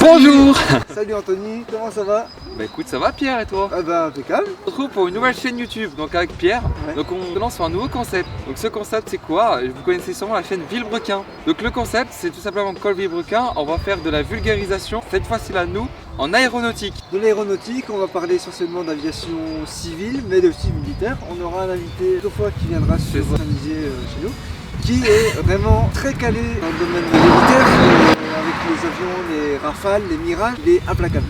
Bonjour. Salut Anthony, comment ça va? Bah écoute, ça va Pierre et toi? Ah bah impeccable. On se retrouve pour une nouvelle chaîne YouTube, donc avec Pierre. Ouais. Donc on lance sur un nouveau concept. Donc ce concept c'est quoi? Vous connaissez sûrement la chaîne Villebrequin. Donc le concept c'est tout simplement Col Villebrequin, on va faire de la vulgarisation, cette fois-ci là nous, en aéronautique. De l'aéronautique, on va parler essentiellement d'aviation civile, mais aussi militaire. On aura un invité deux fois qui viendra sur Saint-Dizier chez nous, qui est vraiment très calé dans le domaine militaire. Avec les avions, les Rafales, les Mirage, il est implacable.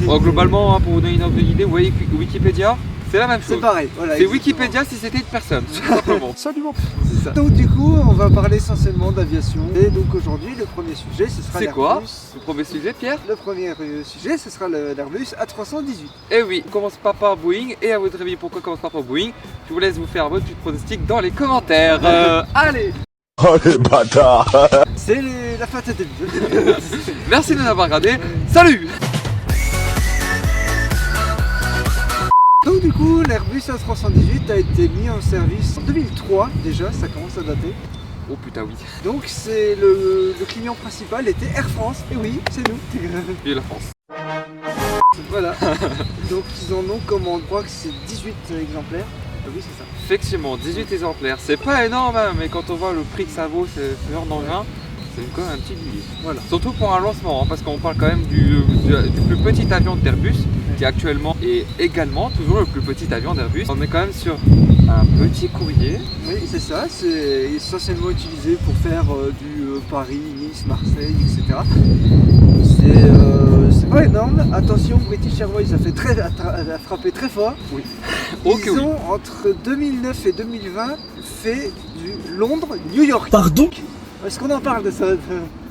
Bon, globalement, hein, pour vous donner une ordre d'idée, vous voyez Wikipédia, c'est la même chose. C'est pareil, voilà. C'est exactement. Wikipédia si c'était une personne, tout simplement. Absolument, c'est ça. Donc du coup, on va parler essentiellement d'aviation. Et donc aujourd'hui, le premier sujet, ce sera C'est quoi l'Airbus. le premier sujet, Pierre? Le premier sujet, ce sera l'Airbus A318. Eh oui, on commence pas par Boeing. Et à votre avis, pourquoi on commence pas par Boeing? Je vous laisse vous faire votre petit pronostic dans les commentaires. Allez! Oh les bâtards. C'est la fin de cette vidéo. Merci de nous avoir regardé. Salut! Donc du coup, l'Airbus A318 a été mis en service en 2003 déjà, ça commence à dater. Oh putain oui, Donc c'est le client principal était Air France, et oui, c'est nous. vive la France. Voilà. Donc ils en ont commandé, je crois que c'est 18 exemplaires. Ah oui, c'est ça. Effectivement, 18 exemplaires, c'est pas énorme hein, mais quand on voit le prix que ça vaut, ce genre d'engin, c'est quand même un petit billet. Voilà. Surtout pour un lancement, hein, parce qu'on parle quand même du plus petit avion d'Airbus, qui actuellement est également toujours le plus petit avion d'Airbus. On est quand même sur un petit courrier. Oui, c'est ça, c'est essentiellement utilisé pour faire du Paris, Nice, Marseille, etc. C'est pas énorme. Attention, British Airways a frappé très fort. Oui. Ils ont, entre 2009 et 2020, fait du Londres-New York. Pardon? Est-ce qu'on en parle de ça?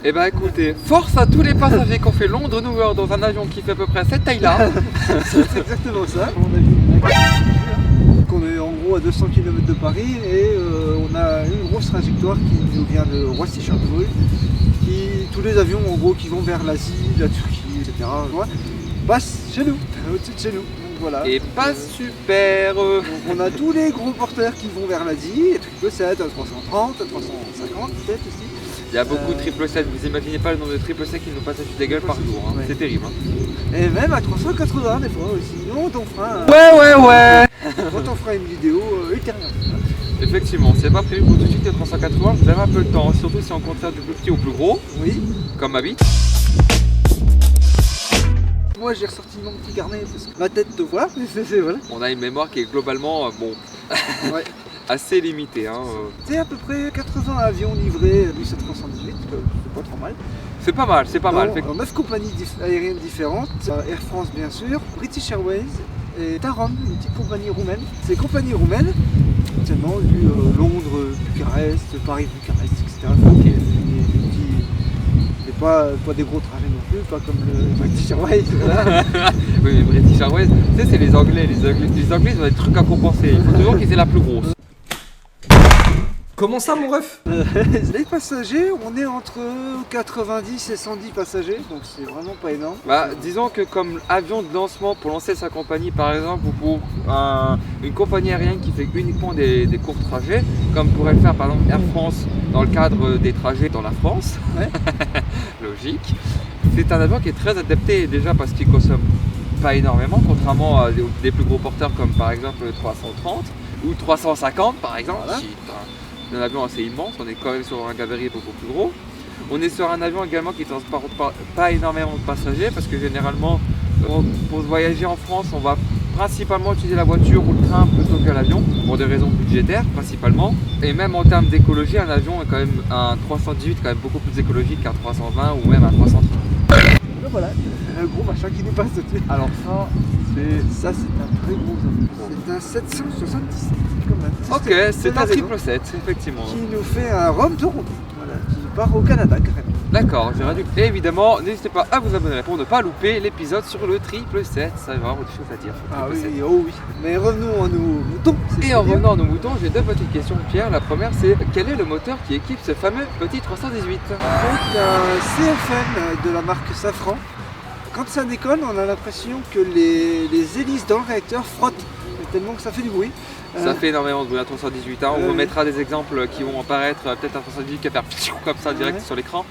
Eh ben écoutez, force à tous les passagers qui ont fait Londres-New York dans un avion qui fait à peu près cette taille-là. C'est exactement ça. On a vu qu'on est en gros à 200 km de Paris et on a une grosse trajectoire qui nous vient de Roissy-Charles-de-Gaulle. Tous les avions en gros qui vont vers l'Asie, la Turquie, etc. passent chez nous, au-dessus de chez nous. Donc, voilà. Et pas super. Donc, on a tous les gros porteurs qui vont vers l'Asie, 777, 330, 350 peut-être aussi. Il y a beaucoup de 777, vous imaginez pas le nombre de 777 qui nous passent au-dessus des gueules par jour, hein. Ouais. C'est terrible. Hein. Et même à 380 des fois aussi. Nous on t'en fera, Ouais. on t'en fera une vidéo ultérieure. Effectivement, c'est pas prévu pour tout de suite le 380, vous avez un peu le temps, surtout si on compte faire du plus petit au plus gros, Oui. comme ma bite. Moi j'ai ressorti mon petit carnet parce que ma tête te voit, voilà. On a une mémoire qui est globalement, bon, Ouais. assez limitée. Hein. C'est à peu près 80 avions livrés Airbus A318, c'est pas trop mal. C'est pas mal. Dans 9 compagnies aériennes différentes, Air France bien sûr, British Airways et Tarom, une petite compagnie roumaine. Ces compagnies roumaines, actuellement du Londres, Bucarest, Paris, Bucarest, etc. Donc, pas des gros trajets non plus, pas comme le British Airways. Voilà. Oui, mais British Airways, tu sais, c'est les Anglais. Les Anglais, ils ont des trucs à compenser. Il faut toujours qu'ils aient la plus grosse. Comment ça mon ref? Les passagers, on est entre 90 et 110 passagers, donc c'est vraiment pas énorme. Bah, disons que comme avion de lancement pour lancer sa compagnie par exemple, ou pour une compagnie aérienne qui fait uniquement des courts trajets, comme pourrait le faire par exemple Air France dans le cadre des trajets dans la France, Ouais. logique, c'est un avion qui est très adapté déjà parce qu'il consomme pas énormément, contrairement à des plus gros porteurs comme par exemple le 330 ou 350 par exemple, Voilà. qui est un avion assez immense, on est quand même sur un gabarit beaucoup plus gros. On est sur un avion également qui ne transporte pas énormément de passagers parce que généralement pour voyager en France on va principalement utiliser la voiture ou le train plutôt que l'avion pour des raisons budgétaires principalement. Et même en termes d'écologie, un avion est quand même un 318 quand même beaucoup plus écologique qu'un 320 ou même un 330. Donc voilà, un gros machin qui nous passe dessus. Alors Ça c'est un très gros avion. C'est un 777 quand même. ok, c'est un avion 777 effectivement. qui nous fait un Rome-Toronto, voilà, qui part au Canada carrément. D'accord, j'ai réduit. Et évidemment, n'hésitez pas à vous abonner pour ne pas louper l'épisode sur le 777, ça va avoir des choses à dire. Ah oui, 777. oh oui. Mais revenons à nos moutons. Et en revenant à nos moutons, j'ai deux petites questions Pierre. La première c'est quel est le moteur qui équipe ce fameux petit 318? C'est un CFM de la marque Safran. Quand ça décolle, on a l'impression que les hélices dans le réacteur frottent tellement que ça fait du bruit. Ça fait énormément de bruit, un 318. Hein. On vous mettra des exemples qui vont apparaître, peut-être un 318 qui va faire comme ça direct sur l'écran.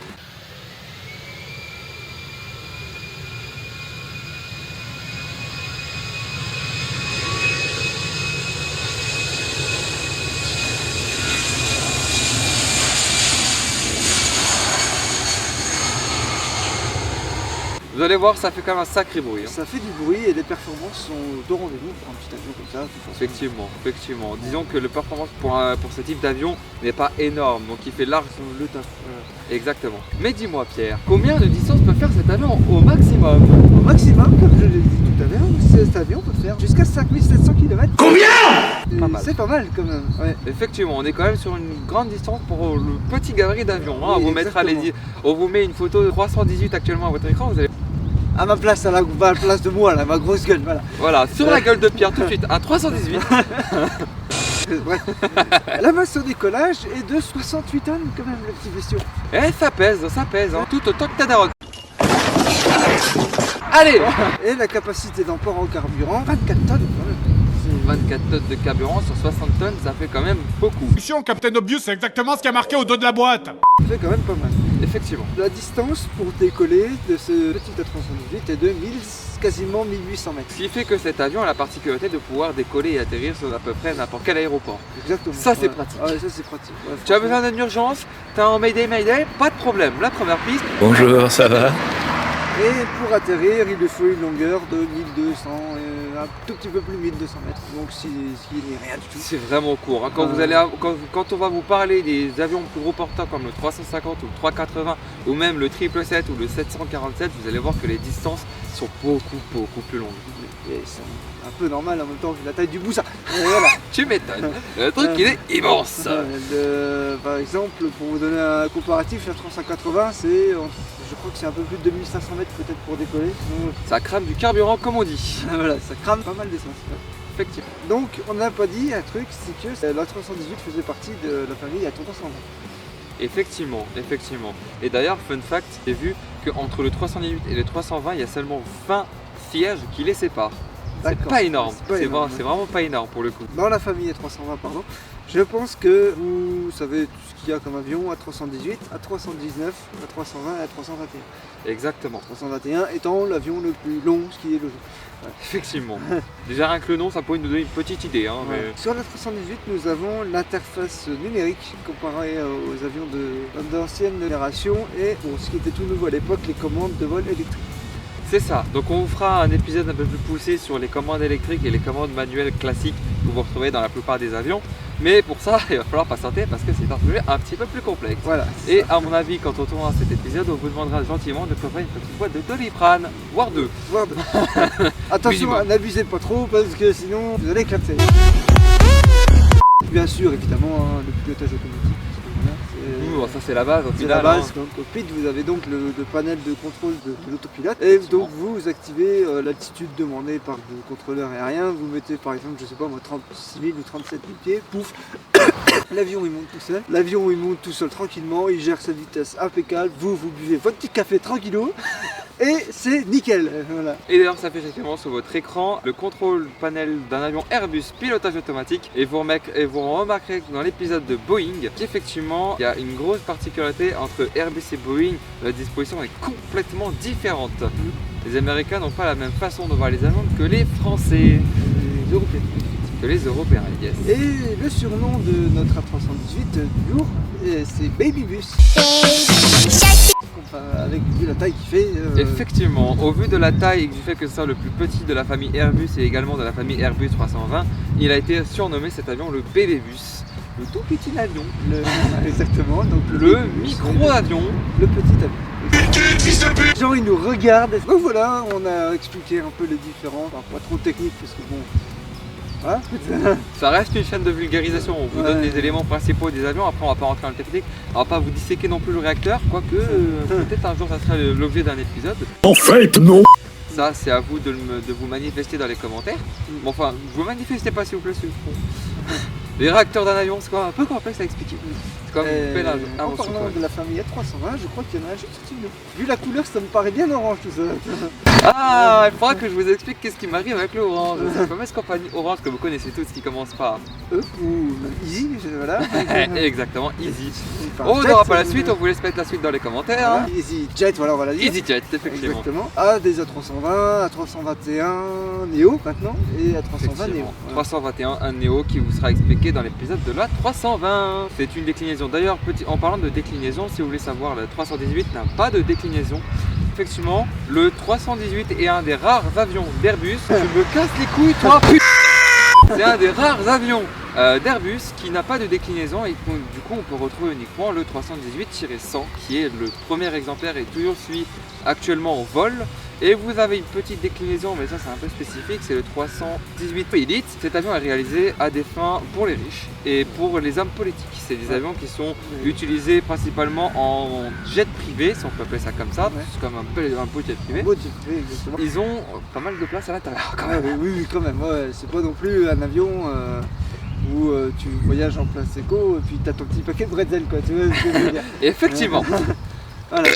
Vous allez voir, ça fait quand même un sacré bruit. Hein. Ça fait du bruit et les performances sont au rendez-vous pour un petit avion comme ça. Effectivement. Disons que le performance pour ce type d'avion n'est pas énorme, donc il fait large Le taf. exactement. Mais dis-moi Pierre, combien de distance peut faire cet avion au maximum? Au maximum, comme je l'ai dit tout à l'heure, cet avion peut faire jusqu'à 5700 km. Combien? Pas mal. C'est pas mal quand même. Ouais. Effectivement, on est quand même sur une grande distance pour le petit gabarit d'avion. Hein. Oui, On vous met une photo de 318 actuellement à votre écran, vous allez... À ma place, à la place de moi, là, ma grosse gueule, voilà. Voilà, sur la gueule de Pierre tout de suite à 318. Bref. La masse au décollage est de 68 tonnes quand même, le petit bestiau. Eh, ça pèse, hein. Tout autant que Tadaroc. Allez. Et la capacité d'emport en carburant, 24 tonnes quand même. 24 tonnes de carburant sur 60 tonnes, ça fait quand même beaucoup. Captain Obvious, c'est exactement ce qui a marqué au dos de la boîte. Ça fait quand même pas mal. Effectivement. La distance pour décoller de ce petit A318 est de quasiment 1800 mètres. Ce qui fait que cet avion a la particularité de pouvoir décoller et atterrir sur à peu près n'importe quel aéroport. Exactement. Ça, c'est Ouais. pratique. Ouais, ça c'est pratique. Ouais, Tu as franchement. besoin d'une urgence, t'as un Mayday, pas de problème. La première piste, Bonjour, ça va? Et pour atterrir, il lui faut une longueur de 1200, un tout petit peu plus 1200 mètres. Donc ce qui n'est rien du tout. c'est vraiment court. Hein. Quand on va vous parler des avions plus gros portants comme le 350 ou le 380 ou même le 777 ou le 747, vous allez voir que les distances sont beaucoup plus longues. Et c'est un peu normal en même temps vu la taille du boussin. Et voilà. Tu m'étonnes. Le truc il est immense. Par exemple, pour vous donner un comparatif, la 380, je crois que c'est un peu plus de 2500 mètres peut-être pour décoller. Donc, Ça crame du carburant comme on dit. voilà, ça crame pas mal d'essence. Effectivement. Donc on n'a pas dit un truc, c'est que la 318 faisait partie de la famille A320. Effectivement. Et d'ailleurs, fun fact, j'ai vu qu'entre le 318 et le 320, il y a seulement 20 sièges qui les séparent. C'est D'accord. pas énorme. C'est pas énorme, C'est vraiment pas énorme pour le coup. Dans la famille A320, pardon, je pense que vous savez tout ce qu'il y a comme avion A318, A319, A320 et A321. Exactement. 321 étant l'avion le plus long, ce qui est logique. Effectivement. Déjà rien que le nom, ça pourrait nous donner une petite idée. Hein, mais... Sur la 318, nous avons l'interface numérique comparée aux avions d'ancienne génération et pour ce qui était tout nouveau à l'époque, les commandes de vol électriques. C'est ça. Donc on vous fera un épisode un peu plus poussé sur les commandes électriques et les commandes manuelles classiques que vous retrouvez dans la plupart des avions. Mais pour ça, il va falloir patienter parce que c'est un sujet un petit peu plus complexe. Voilà. Et à mon avis, quand on tournera cet épisode, on vous demandera gentiment de préparer une petite boîte de Doliprane, voire deux. Attention, Minimum. n'abusez pas trop parce que sinon vous allez éclater. Bien sûr, évidemment, hein, le pilotage automatique. Ouh, ça c'est la base au C'est final. la base. Hein. Dans le cockpit, vous avez donc le panel de contrôle de l'autopilote et donc vous activez l'altitude demandée par le contrôleur aérien. Vous mettez par exemple, je sais pas moi, 36 000 ou 37 000 pieds, pouf, l'avion il monte tout seul. L'avion il monte tout seul tranquillement, il gère sa vitesse impeccable. Vous buvez votre petit café tranquillo et c'est nickel. Voilà. Et d'ailleurs, ça fait effectivement sur votre écran le contrôle panel d'un avion Airbus pilotage automatique. Et vous remarquerez que dans l'épisode de Boeing, qu'effectivement, il y a une grosse particularité entre Airbus et Boeing. La disposition est complètement différente. Les Américains n'ont pas la même façon de voir les avions que les Français. Les Européens. Que les Européens, yes. Et le surnom de notre A318 du jour, c'est Babybus. Avec vu la taille qu'il fait. Effectivement, au vu de la taille et du fait que c'est le plus petit de la famille Airbus et également de la famille Airbus 320, il a été surnommé cet avion le Babybus. Le tout petit avion. Exactement. Donc Le micro-avion. Le petit avion. Genre il nous regarde. Donc voilà, on a expliqué un peu les différents. Enfin, pas trop technique parce que bon. Voilà. Ça reste une chaîne de vulgarisation, on vous donne les éléments principaux des avions, après on va pas rentrer dans le technique, on va pas vous disséquer non plus le réacteur, quoique peut-être un jour ça sera l'objet d'un épisode. En fait, non. Ça c'est à vous de vous manifester dans les commentaires. Bon, enfin, vous manifestez pas s'il vous plaît. Les réacteurs d'un avion, c'est un peu complexe à expliquer. C'est comme une belle en invention. parlant de la famille A320, je crois qu'il y en a un juste au-dessus de nous. Vu la couleur, ça me paraît bien orange tout ça. Ah, il faudra que je vous explique qu'est-ce qui m'arrive avec le orange. C'est la fameuse compagnie Orange que vous connaissez tous qui commence par Ou Easy, voilà. exactement, Easy. Enfin, On Jet, n'aura pas la suite, on vous laisse mettre la suite dans les commentaires. Voilà, Easy Jet, voilà, on va la dire. EasyJet, effectivement. Exactement. A des A320, A321 Neo maintenant et A320 Neo. Voilà. 321, un Neo qui vous sera expliqué dans l'épisode de la 320. C'est une déclinaison. D'ailleurs, en parlant de déclinaison, si vous voulez savoir, la 318 n'a pas de déclinaison. effectivement, le 318 est un des rares avions d'Airbus. Tu me casses les couilles, toi, putain. C'est un des rares avions d'Airbus qui n'a pas de déclinaison et du coup on peut retrouver uniquement le 318-100 qui est le premier exemplaire et toujours celui actuellement en vol. Et vous avez une petite déclinaison, mais ça c'est un peu spécifique, c'est le 318 Elite. Cet avion est réalisé à des fins pour les riches et pour les hommes politiques. C'est des avions qui sont utilisés principalement en jet privé, si on peut appeler ça comme ça, c'est comme un beau jet privé. Exactement. Ils ont pas mal de place à l'intérieur quand même. Oui, quand même. Ouais. C'est pas non plus un avion où tu voyages en place éco et puis t'as ton petit paquet de bretzel, quoi. Tu vois ce que je veux dire. Effectivement. Voilà.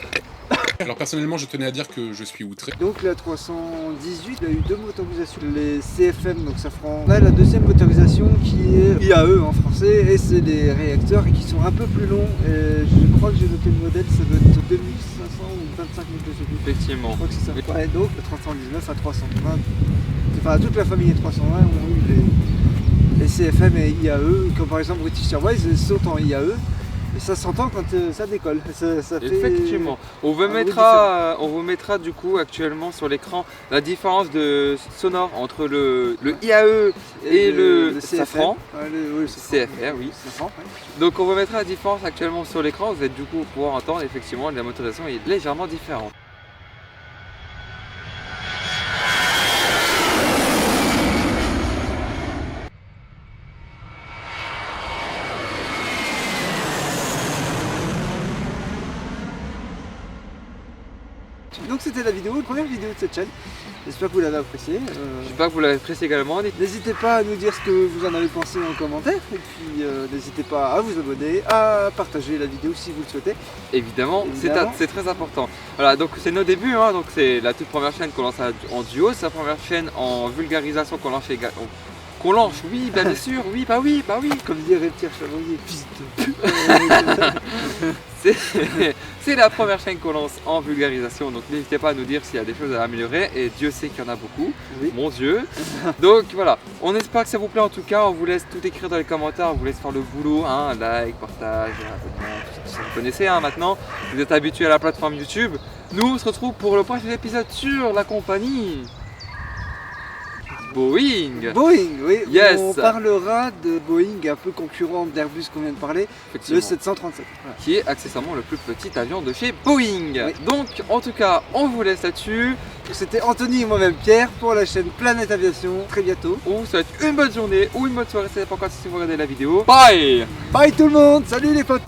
Alors personnellement, je tenais à dire que je suis outré. Donc la 318, il a eu deux motorisations, les CFM, donc Safran. On a la deuxième motorisation qui est IAE en français et c'est des réacteurs qui sont un peu plus longs. Et je crois que j'ai noté le modèle, ça doit être 2500 ou 25 000 je sais plus. Effectivement. Je crois que c'est ça. Ouais, donc le 319 à 320, enfin toute la famille des 320 ont eu les CFM et IAE, comme par exemple British Airways sont en IAE. Et ça s'entend quand ça décolle. Ça fait Effectivement. On vous mettra du coup actuellement sur l'écran la différence de sonore entre le IAE et le Safran. Le CFR, oui. Safran, ouais. Donc on vous mettra la différence actuellement sur l'écran. Vous allez du coup pouvoir entendre effectivement la motorisation est légèrement différente. Donc c'était la première vidéo de cette chaîne. J'espère que vous l'avez appréciée. J'espère que vous l'avez apprécié également. N'hésitez pas à nous dire ce que vous en avez pensé en commentaire. Et puis n'hésitez pas à vous abonner, à partager la vidéo si vous le souhaitez. Évidemment. C'est très important. Voilà, donc c'est nos débuts, hein, donc c'est la toute première chaîne qu'on lance en duo, c'est la première chaîne en vulgarisation qu'on lance également. Qu'on lance, oui, bien sûr, oui, bah oui. Comme dirait Pierre Chevalier, fils de pute. C'est la première chaîne qu'on lance en vulgarisation, donc n'hésitez pas à nous dire s'il y a des choses à améliorer, et Dieu sait qu'il y en a beaucoup, oui. Mon Dieu. Donc voilà, on espère que ça vous plaît en tout cas, on vous laisse tout écrire dans les commentaires, on vous laisse faire le boulot, hein, like, partage, abonnement, tout ça, vous connaissez hein, maintenant, vous êtes habitués à la plateforme YouTube. Nous on se retrouve pour le prochain épisode sur la compagnie Boeing, oui. Yes. On parlera de Boeing, un peu concurrent d'Airbus qu'on vient de parler, le 737. Voilà. Qui est accessoirement le plus petit avion de chez Boeing. Oui. Donc en tout cas, on vous laisse là-dessus. C'était Anthony et moi-même Pierre pour la chaîne Planète Aviation. Très bientôt. On vous souhaite une bonne journée ou une bonne soirée, ça dépend quand si vous regardez la vidéo. Bye. Bye tout le monde, salut les potes.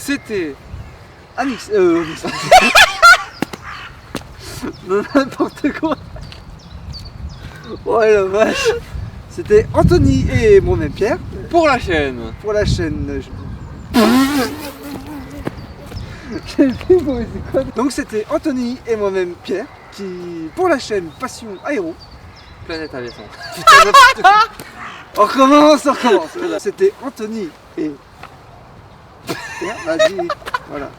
C'était Anix, non, n'importe quoi. Ouais la vache. C'était Anthony et moi-même Pierre pour la chaîne. pour la chaîne. Donc c'était Anthony et moi-même Pierre qui pour la chaîne Passion Aéro. Planète Aviation. On recommence. Voilà. C'était Anthony et Pierre. Vas-y. Voilà.